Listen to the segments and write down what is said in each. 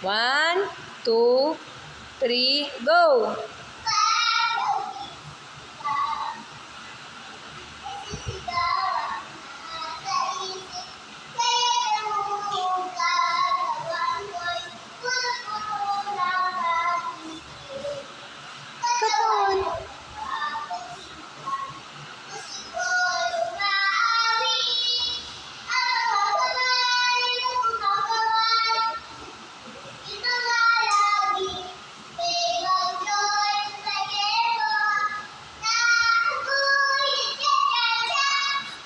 1, 2, 3, go!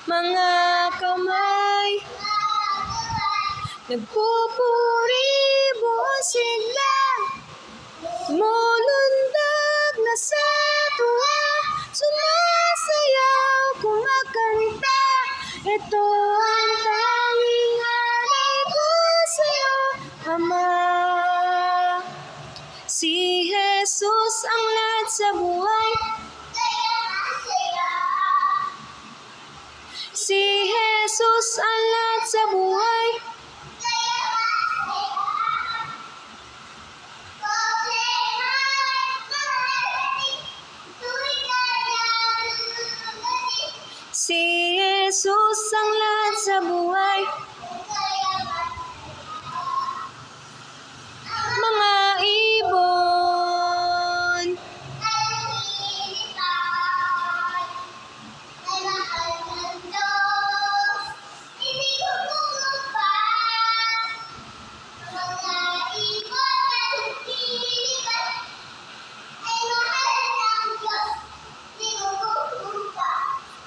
Mga kamay, nagpupuribo sila, lumulundag na sa tuwa, sumasayaw, kumakanta. Ito ang tanging alay ko sa'yo, Ama. Si Jesus ang lahat sa buhay, si Jesus ang lahat sa buhay. Si Jesus ang lahat sa buhay. Mga ibon,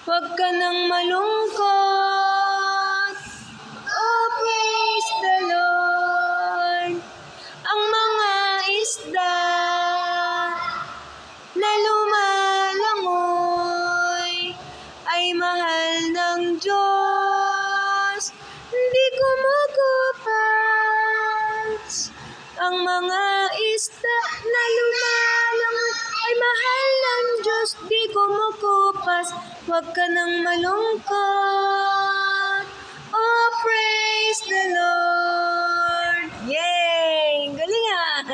huwag ka nang malungkot. Oh, praise the Lord. Ang mga isda na lumalangoy ay mahal ng Diyos, hindi kumukupas. Ang mga isda na lumalangoy ay mahal ng Diyos, di kumukupas. Huwag ka nang malungkot. Oh, praise the Lord. Yay! Galing ah!